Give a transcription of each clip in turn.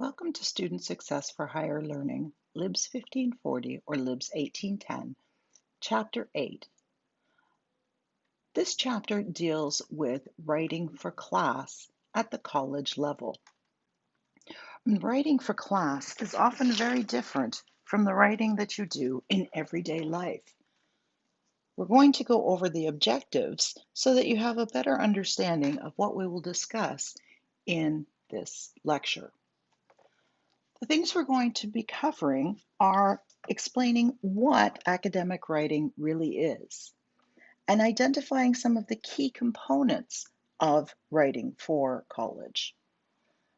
Welcome to Student Success for Higher Learning, LIBS 1540 or LIBS 1810, Chapter 8. This chapter deals with writing for class at the college level. Writing for class is often very different from the writing that you do in everyday life. We're going to go over the objectives so that you have a better understanding of what we will discuss in this lecture. The things we're going to be covering are explaining what academic writing really is and identifying some of the key components of writing for college.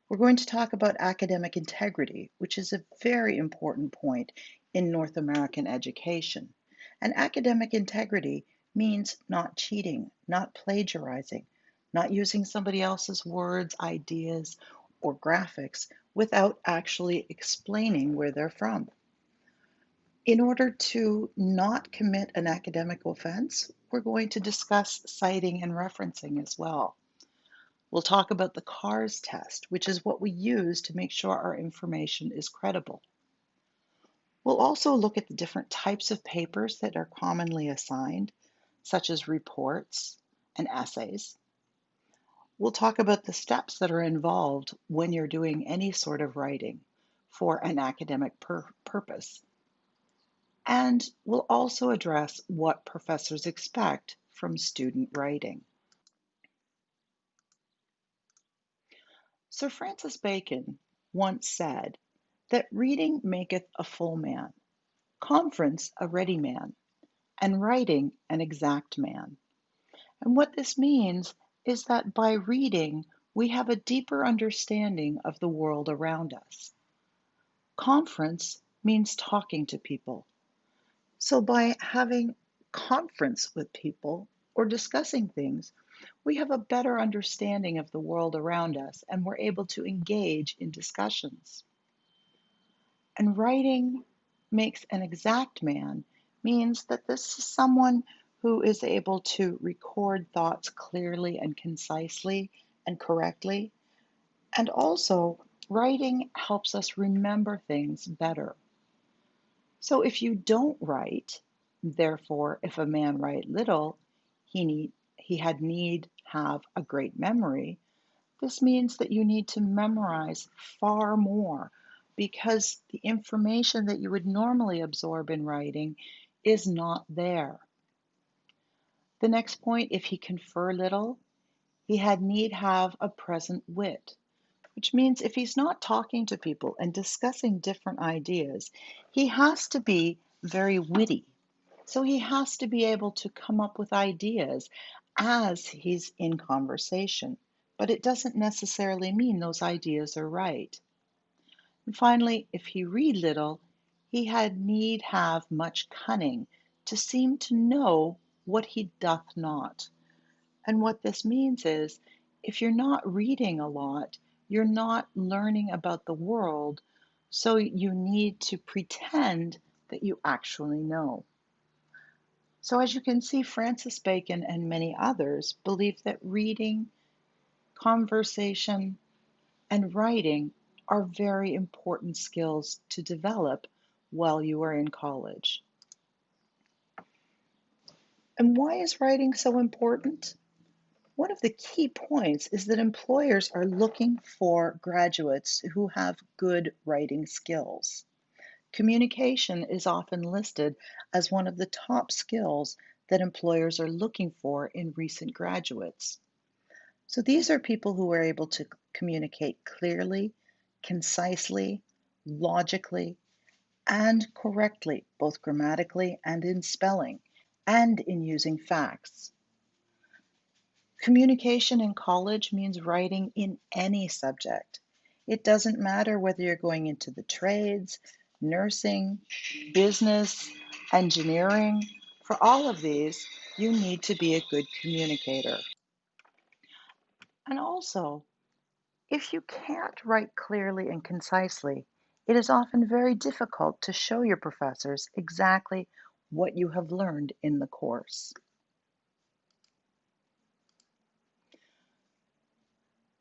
We're going to talk about academic integrity, which is a very important point in North American education. And academic integrity means not cheating, not plagiarizing, not using somebody else's words, ideas, or graphics without actually explaining where they're from. In order to not commit an academic offense, we're going to discuss citing and referencing as well. We'll talk about the CARS test, which is what we use to make sure our information is credible. We'll also look at the different types of papers that are commonly assigned, such as reports and essays. We'll talk about the steps that are involved when you're doing any sort of writing for an academic purpose. And we'll also address what professors expect from student writing. Sir Francis Bacon once said that reading maketh a full man, conference a ready man, and writing an exact man. And what this means is that by reading, we have a deeper understanding of the world around us. Conference means talking to people. So by having conference with people or discussing things, we have a better understanding of the world around us and we're able to engage in discussions. And writing makes an exact man means that this is someone who is able to record thoughts clearly and concisely and correctly. And also, writing helps us remember things better. So if you don't write, therefore, if a man write little, he had need have a great memory. This means that you need to memorize far more because the information that you would normally absorb in writing is not there. The next point, if he confer little, he had need have a present wit, which means if he's not talking to people and discussing different ideas, he has to be very witty. So he has to be able to come up with ideas as he's in conversation, but it doesn't necessarily mean those ideas are right. And finally, if he read little, he had need have much cunning to seem to know what he doth not. And what this means is, if you're not reading a lot, you're not learning about the world, so you need to pretend that you actually know. So as you can see, Francis Bacon and many others believe that reading, conversation, and writing are very important skills to develop while you are in college. And why is writing so important? One of the key points is that employers are looking for graduates who have good writing skills. Communication is often listed as one of the top skills that employers are looking for in recent graduates. So these are people who are able to communicate clearly, concisely, logically, and correctly, both grammatically and in spelling, and in using facts. Communication in college means writing in any subject. It doesn't matter whether you're going into the trades, nursing, business, engineering. For all of these, you need to be a good communicator. And also, if you can't write clearly and concisely, it is often very difficult to show your professors exactly what you have learned in the course.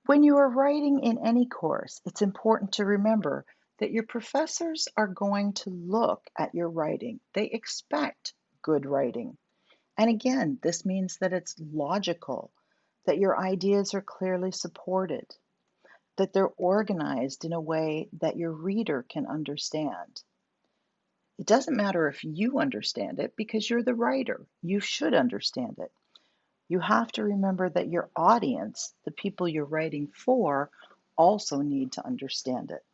When you are writing in any course, it's important to remember that your professors are going to look at your writing. They expect good writing. And again, this means that it's logical, that your ideas are clearly supported, that they're organized in a way that your reader can understand. It doesn't matter if you understand it because you're the writer. You should understand it. You have to remember that your audience, the people you're writing for, also need to understand it.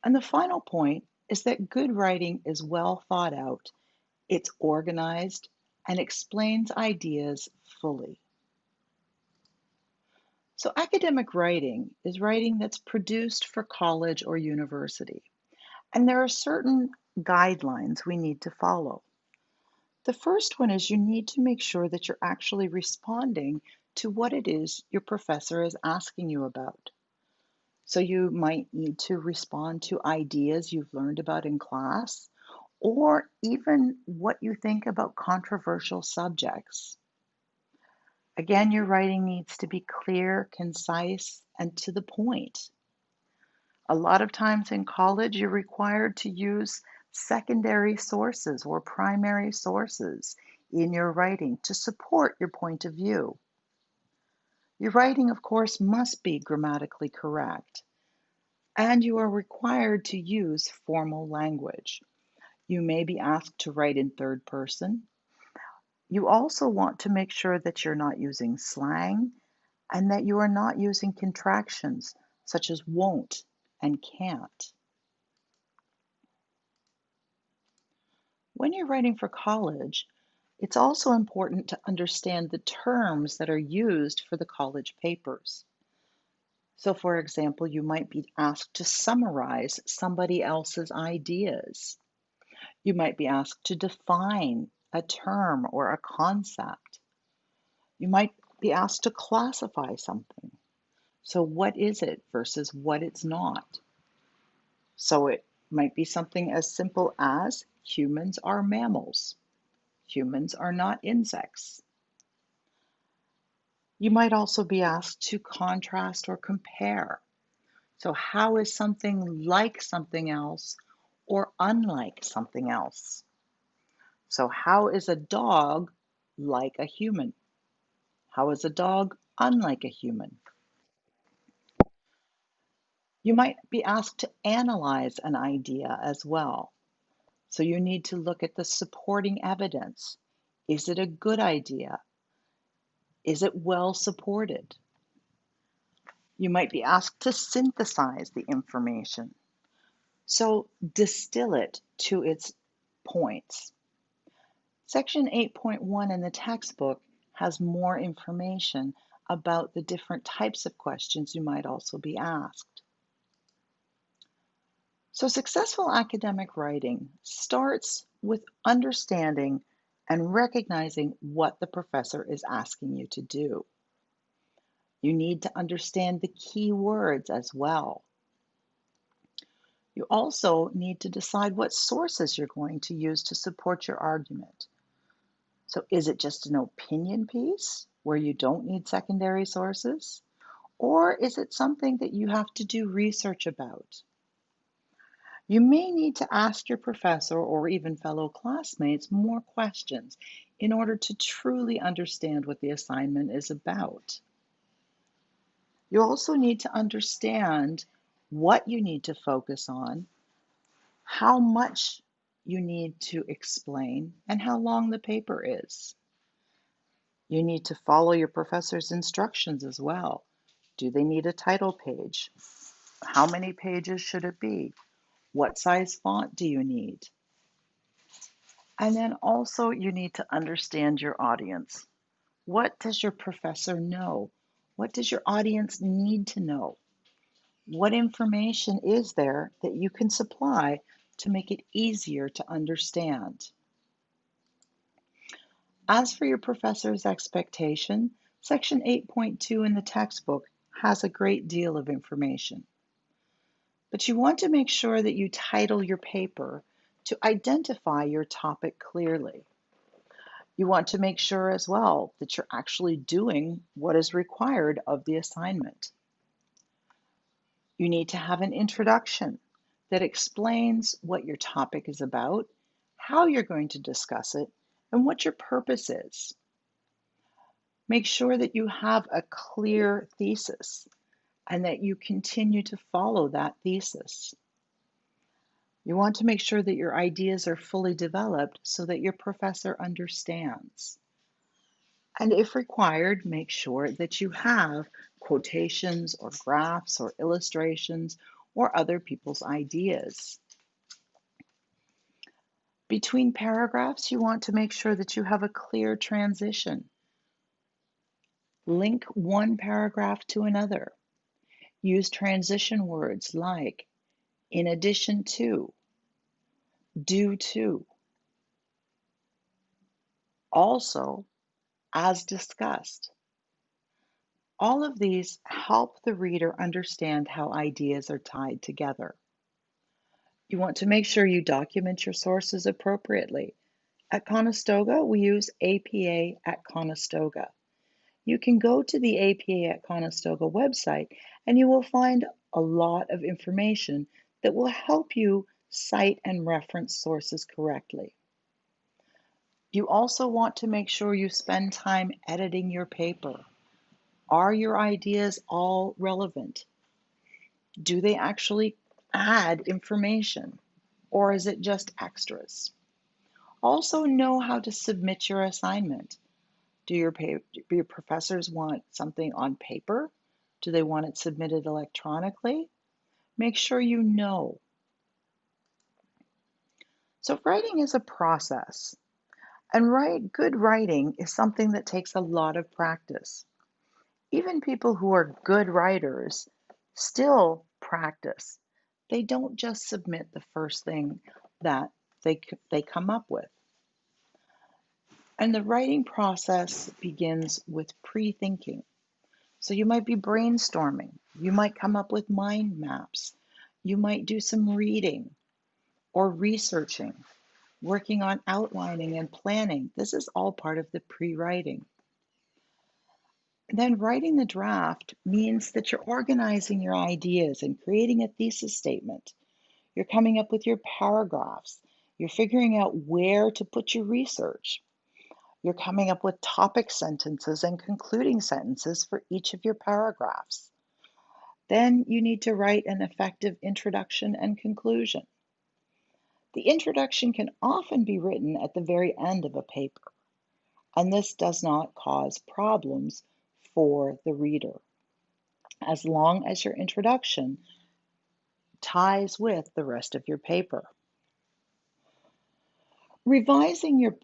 And the final point is that good writing is well thought out, it's organized, and explains ideas fully. So, academic writing is writing that's produced for college or university. And there are certain guidelines we need to follow. The first one is you need to make sure that you're actually responding to what it is your professor is asking you about. So you might need to respond to ideas you've learned about in class, or even what you think about controversial subjects. Again, your writing needs to be clear, concise, and to the point. A lot of times in college, you're required to use secondary sources or primary sources in your writing to support your point of view. Your writing, of course, must be grammatically correct, and you are required to use formal language. You may be asked to write in third person. You also want to make sure that you're not using slang and that you are not using contractions such as won't and can't. When you're writing for college, it's also important to understand the terms that are used for the college papers. So, for example, you might be asked to summarize somebody else's ideas. You might be asked to define a term or a concept. You might be asked to classify something. So, what is it versus what it's not? So, it might be something as simple as humans are mammals. Humans are not insects. You might also be asked to contrast or compare. So, how is something like something else or unlike something else? So, how is a dog like a human? How is a dog unlike a human? You might be asked to analyze an idea as well. So, you need to look at the supporting evidence. Is it a good idea? Is it well supported? You might be asked to synthesize the information. So distill it to its points. Section 8.1 in the textbook has more information about the different types of questions you might also be asked. So successful academic writing starts with understanding and recognizing what the professor is asking you to do. You need to understand the key words as well. You also need to decide what sources you're going to use to support your argument. So is it just an opinion piece where you don't need secondary sources? Or is it something that you have to do research about? You may need to ask your professor or even fellow classmates more questions in order to truly understand what the assignment is about. You also need to understand what you need to focus on, how much you need to explain, and how long the paper is. You need to follow your professor's instructions as well. Do they need a title page? How many pages should it be? What size font do you need? And then also you need to understand your audience. What does your professor know? What does your audience need to know? What information is there that you can supply to make it easier to understand? As for your professor's expectation, Section 8.2 in the textbook has a great deal of information. But you want to make sure that you title your paper to identify your topic clearly. You want to make sure as well that you're actually doing what is required of the assignment. You need to have an introduction that explains what your topic is about, how you're going to discuss it, and what your purpose is. Make sure that you have a clear thesis and that you continue to follow that thesis. You want to make sure that your ideas are fully developed so that your professor understands. And if required, make sure that you have quotations or graphs or illustrations or other people's ideas. Between paragraphs, you want to make sure that you have a clear transition. Link one paragraph to another. Use transition words like in addition to, due to, also, as discussed. All of these help the reader understand how ideas are tied together. You want to make sure you document your sources appropriately. At Conestoga, we use APA at Conestoga. You can go to the APA at Conestoga website and you will find a lot of information that will help you cite and reference sources correctly. You also want to make sure you spend time editing your paper. Are your ideas all relevant? Do they actually add information, or is it just extras? Also know how to submit your assignment. Do your professors want something on paper? Do they want it submitted electronically? Make sure you know. So writing is a process, and good writing is something that takes a lot of practice. Even people who are good writers still practice. They don't just submit the first thing that they come up with. And the writing process begins with pre-thinking. So you might be brainstorming. You might come up with mind maps. You might do some reading or researching, working on outlining and planning. This is all part of the pre-writing. Then writing the draft means that you're organizing your ideas and creating a thesis statement. You're coming up with your paragraphs. You're figuring out where to put your research. You're coming up with topic sentences and concluding sentences for each of your paragraphs. Then you need to write an effective introduction and conclusion. The introduction can often be written at the very end of a paper, and this does not cause problems for the reader, as long as your introduction ties with the rest of your paper. Revising your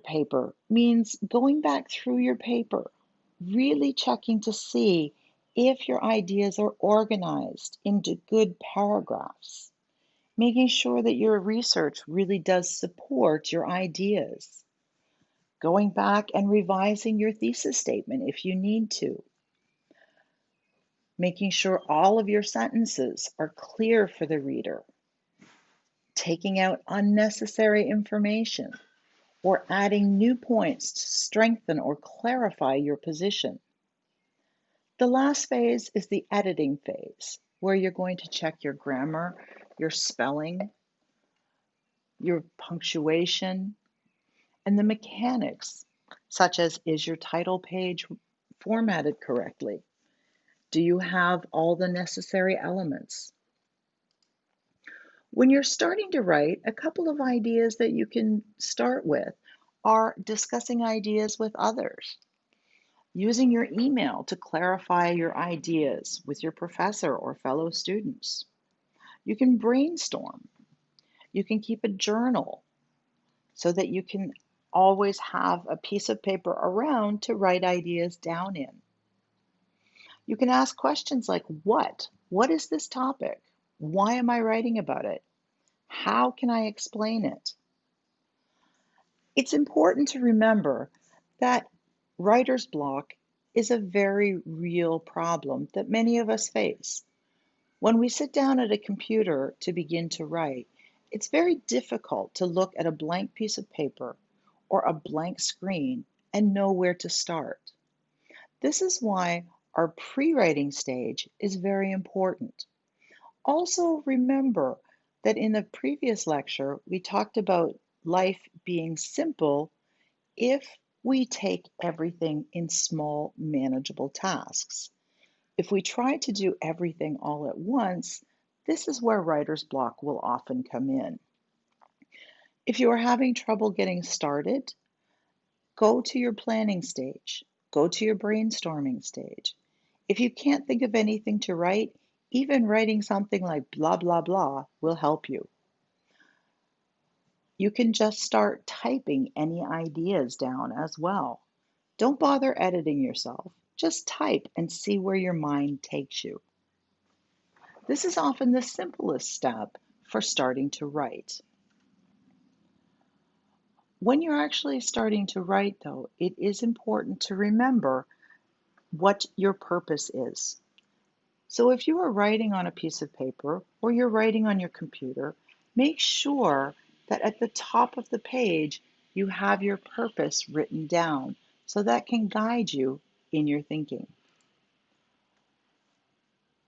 paper means going back through your paper, really checking to see if your ideas are organized into good paragraphs, making sure that your research really does support your ideas, going back and revising your thesis statement if you need to, making sure all of your sentences are clear for the reader, taking out unnecessary information, or adding new points to strengthen or clarify your position. The last phase is the editing phase, where you're going to check your grammar, your spelling, your punctuation, and the mechanics, such as is your title page formatted correctly? Do you have all the necessary elements? When you're starting to write, a couple of ideas that you can start with are discussing ideas with others, using your email to clarify your ideas with your professor or fellow students. You can brainstorm. You can keep a journal so that you can always have a piece of paper around to write ideas down in. You can ask questions like, what? What is this topic? Why am I writing about it? How can I explain it? It's important to remember that writer's block is a very real problem that many of us face. When we sit down at a computer to begin to write, it's very difficult to look at a blank piece of paper or a blank screen and know where to start. This is why our pre-writing stage is very important. Also, remember that in the previous lecture, we talked about life being simple if we take everything in small, manageable tasks. If we try to do everything all at once, this is where writer's block will often come in. If you are having trouble getting started, go to your planning stage, go to your brainstorming stage. If you can't think of anything to write, even writing something like blah, blah, blah will help you. You can just start typing any ideas down as well. Don't bother editing yourself. Just type and see where your mind takes you. This is often the simplest step for starting to write. When you're actually starting to write, though, it is important to remember what your purpose is. So if you are writing on a piece of paper or you're writing on your computer, make sure that at the top of the page you have your purpose written down so that can guide you in your thinking.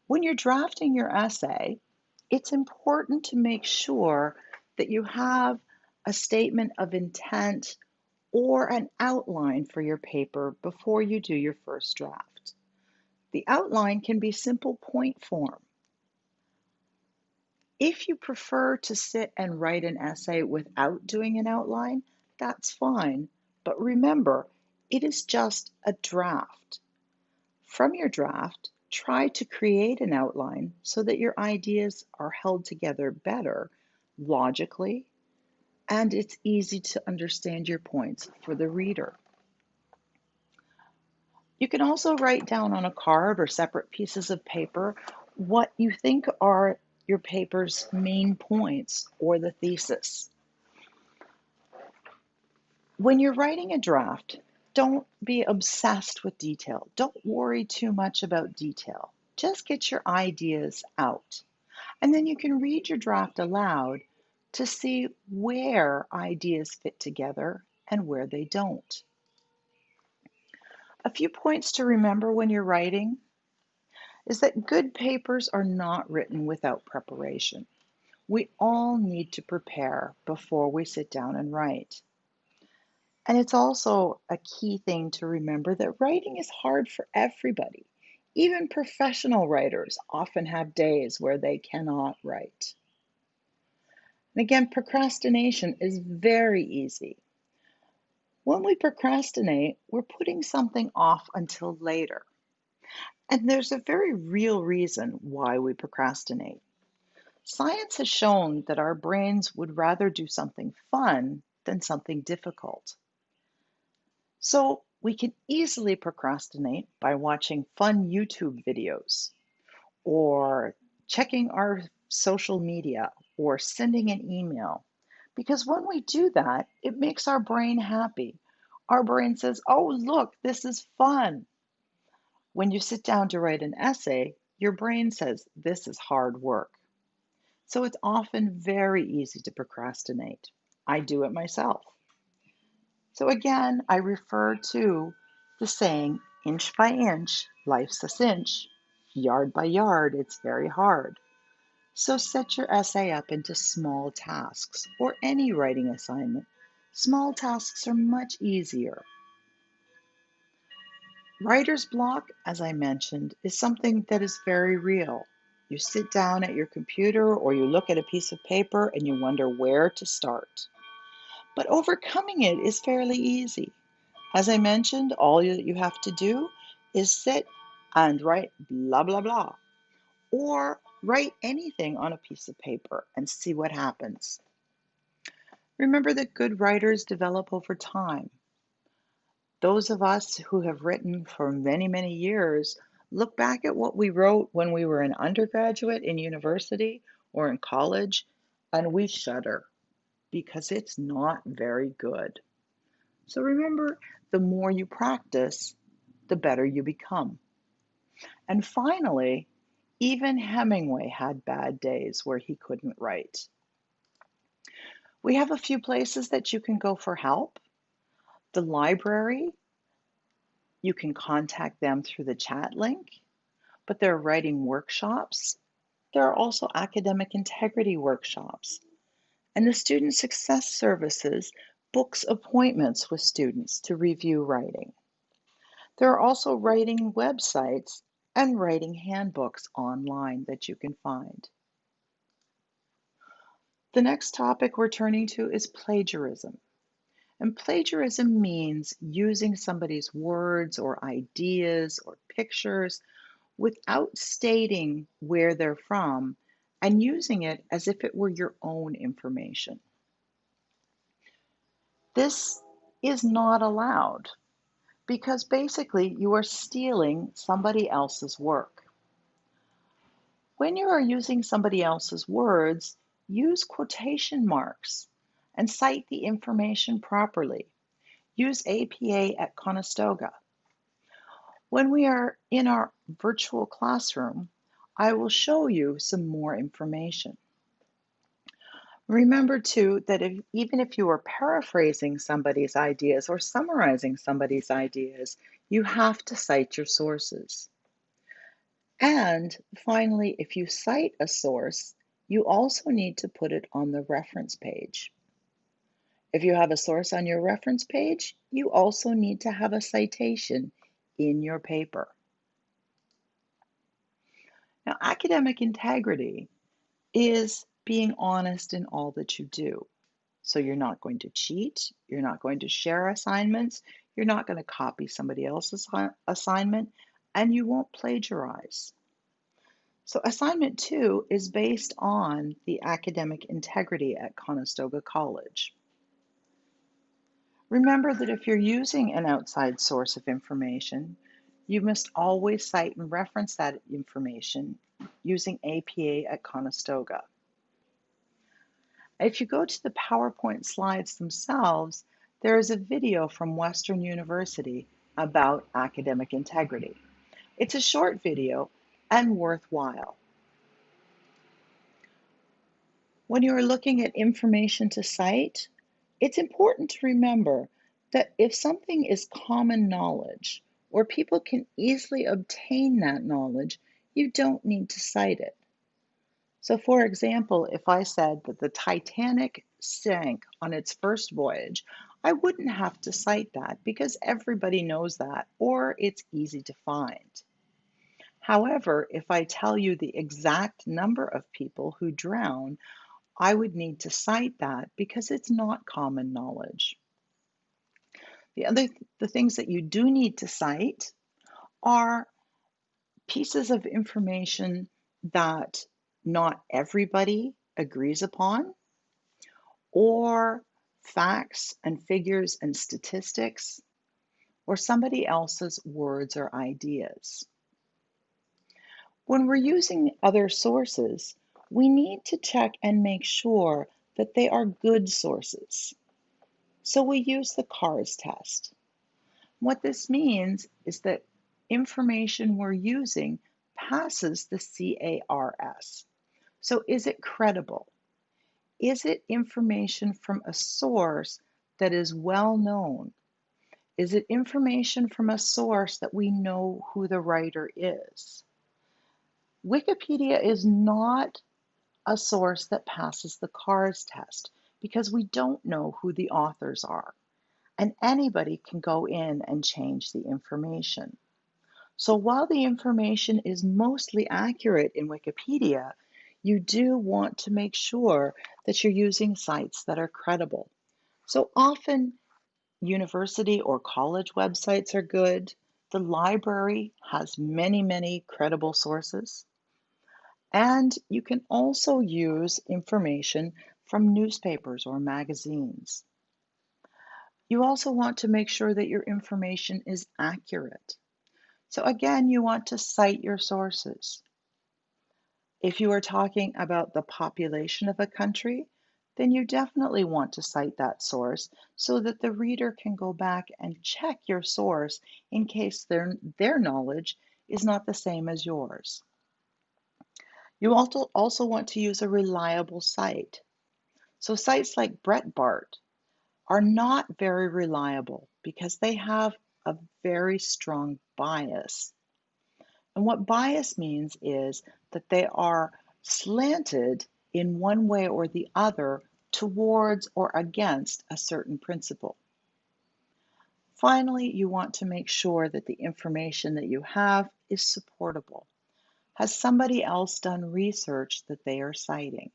When you're drafting your essay, it's important to make sure that you have a statement of intent or an outline for your paper before you do your first draft. The outline can be simple point form. If you prefer to sit and write an essay without doing an outline, that's fine. But remember, it is just a draft. From your draft, try to create an outline so that your ideas are held together better, logically, and it's easy to understand your points for the reader. You can also write down on a card or separate pieces of paper what you think are your paper's main points or the thesis. When you're writing a draft, don't be obsessed with detail. Don't worry too much about detail. Just get your ideas out. And then you can read your draft aloud to see where ideas fit together and where they don't. A few points to remember when you're writing is that good papers are not written without preparation. We all need to prepare before we sit down and write. And it's also a key thing to remember that writing is hard for everybody. Even professional writers often have days where they cannot write. And again, procrastination is very easy. When we procrastinate, we're putting something off until later. And there's a very real reason why we procrastinate. Science has shown that our brains would rather do something fun than something difficult. So we can easily procrastinate by watching fun YouTube videos or checking our social media or sending an email. Because when we do that, it makes our brain happy. Our brain says, oh, look, this is fun. When you sit down to write an essay, your brain says, this is hard work. So it's often very easy to procrastinate. I do it myself. So again, I refer to the saying, inch by inch, life's a cinch. Yard by yard, it's very hard. So set your essay up into small tasks or any writing assignment. Small tasks are much easier. Writer's block, as I mentioned, is something that is very real. You sit down at your computer or you look at a piece of paper and you wonder where to start. But overcoming it is fairly easy. As I mentioned, all you have to do is sit and write blah, blah, blah, or write anything on a piece of paper and see what happens. Remember that good writers develop over time. Those of us who have written for many, many years look back at what we wrote when we were an undergraduate in university or in college, and we shudder because it's not very good. So remember, the more you practice, the better you become. And finally, even Hemingway had bad days where he couldn't write. We have a few places that you can go for help. The library, you can contact them through the chat link, but they're writing workshops. There are also academic integrity workshops. And the Student Success Services books appointments with students to review writing. There are also writing websites and writing handbooks online that you can find. The next topic we're turning to is plagiarism. And plagiarism means using somebody's words or ideas or pictures without stating where they're from and using it as if it were your own information. This is not allowed because basically you are stealing somebody else's work. When you are using somebody else's words, use quotation marks and cite the information properly. Use APA at Conestoga. When we are in our virtual classroom, I will show you some more information. Remember too that even if you are paraphrasing somebody's ideas or summarizing somebody's ideas, you have to cite your sources. And finally, if you cite a source, you also need to put it on the reference page. If you have a source on your reference page, you also need to have a citation in your paper. Now, academic integrity is being honest in all that you do. So you're not going to cheat, you're not going to share assignments, you're not going to copy somebody else's assignment, and you won't plagiarize. So assignment 2 is based on the academic integrity at Conestoga College. Remember that if you're using an outside source of information, you must always cite and reference that information using APA at Conestoga. If you go to the PowerPoint slides themselves, there is a video from Western University about academic integrity. It's a short video and worthwhile. When you are looking at information to cite, it's important to remember that if something is common knowledge or people can easily obtain that knowledge, you don't need to cite it. So for example, if I said that the Titanic sank on its first voyage, I wouldn't have to cite that because everybody knows that or it's easy to find. However, if I tell you the exact number of people who drown, I would need to cite that because it's not common knowledge. The things that you do need to cite are pieces of information that not everybody agrees upon, or facts and figures and statistics, or somebody else's words or ideas. When we're using other sources, we need to check and make sure that they are good sources. So we use the CARS test. What this means is that information we're using passes the CARS. So is it credible? Is it information from a source that is well known? Is it information from a source that we know who the writer is? Wikipedia is not a source that passes the CARS test because we don't know who the authors are, and anybody can go in and change the information. So while the information is mostly accurate in Wikipedia, you do want to make sure that you're using sites that are credible. So often university or college websites are good. The library has many credible sources. And you can also use information from newspapers or magazines. You also want to make sure that your information is accurate. So again, you want to cite your sources. If you are talking about the population of a country, then you definitely want to cite that source so that the reader can go back and check your source in case their knowledge is not the same as yours. You also want to use a reliable site. So sites like Breitbart are not very reliable because they have a very strong bias. And what bias means is that they are slanted in one way or the other towards or against a certain principle. Finally, you want to make sure that the information that you have is supportable. Has somebody else done research that they are citing?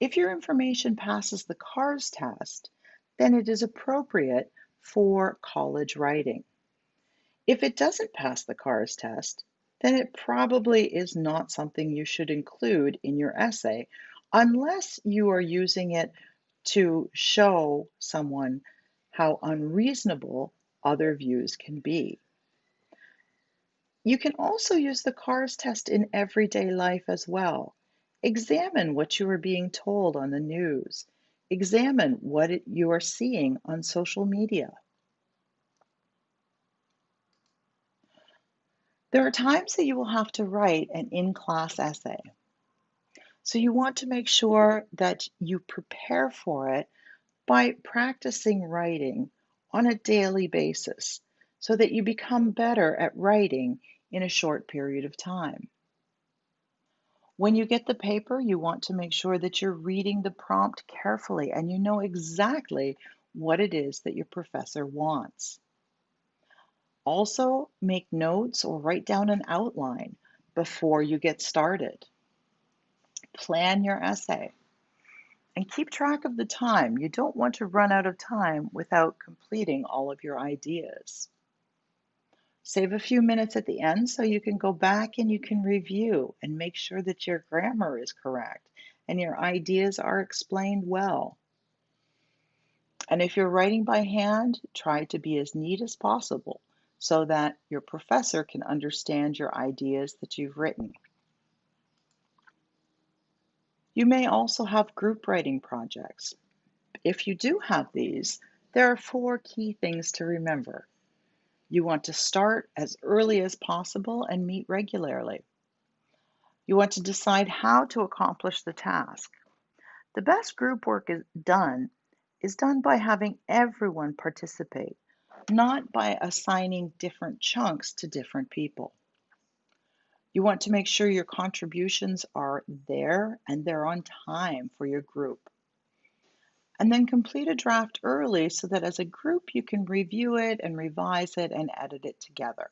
If your information passes the CARS test, then it is appropriate for college writing. If it doesn't pass the CARS test, then it probably is not something you should include in your essay unless you are using it to show someone how unreasonable other views can be. You can also use the CARS test in everyday life as well. Examine what you are being told on the news. Examine what you are seeing on social media. There are times that you will have to write an in-class essay. So you want to make sure that you prepare for it by practicing writing on a daily basis so that you become better at writing in a short period of time. When you get the paper, you want to make sure that you're reading the prompt carefully and you know exactly what it is that your professor wants. Also, make notes or write down an outline before you get started. Plan your essay and keep track of the time. You don't want to run out of time without completing all of your ideas. Save a few minutes at the end so you can go back and you can review and make sure that your grammar is correct and your ideas are explained well. And if you're writing by hand, try to be as neat as possible so that your professor can understand your ideas that you've written. You may also have group writing projects. If you do have these, there are 4 key things to remember. You want to start as early as possible and meet regularly. You want to decide how to accomplish the task. The best group work is done by having everyone participate, not by assigning different chunks to different people. You want to make sure your contributions are there and they're on time for your group. And then complete a draft early so that as a group you can review it and revise it and edit it together.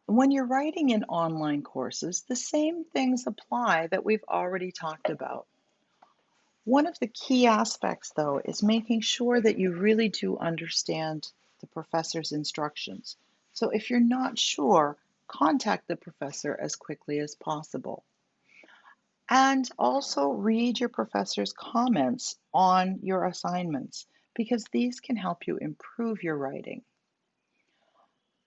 When you're writing in online courses, the same things apply that we've already talked about. One of the key aspects, though, is making sure that you really do understand the professor's instructions. So if you're not sure, contact the professor as quickly as possible. And also read your professor's comments on your assignments because these can help you improve your writing.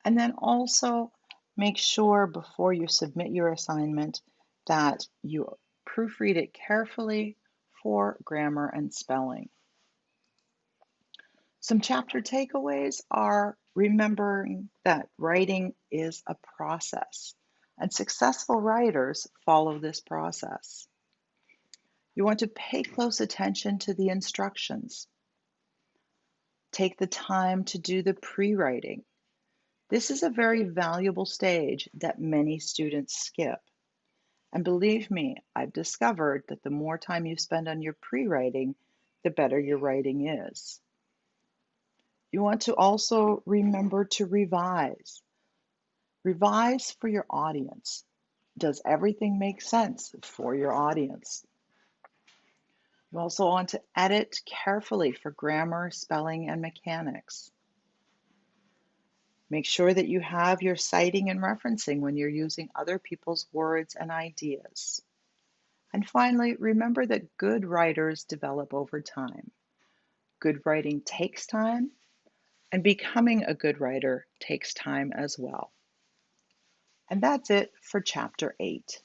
And then also make sure before you submit your assignment that you proofread it carefully for grammar and spelling. Some chapter takeaways are remembering that writing is a process, and successful writers follow this process. You want to pay close attention to the instructions. Take the time to do the pre-writing. This is a very valuable stage that many students skip. And believe me, I've discovered that the more time you spend on your pre-writing, the better your writing is. You want to also remember to revise. Revise for your audience. Does everything make sense for your audience? You also want to edit carefully for grammar, spelling, and mechanics. Make sure that you have your citing and referencing when you're using other people's words and ideas. And finally, remember that good writers develop over time. Good writing takes time, and becoming a good writer takes time as well. And that's it for Chapter 8.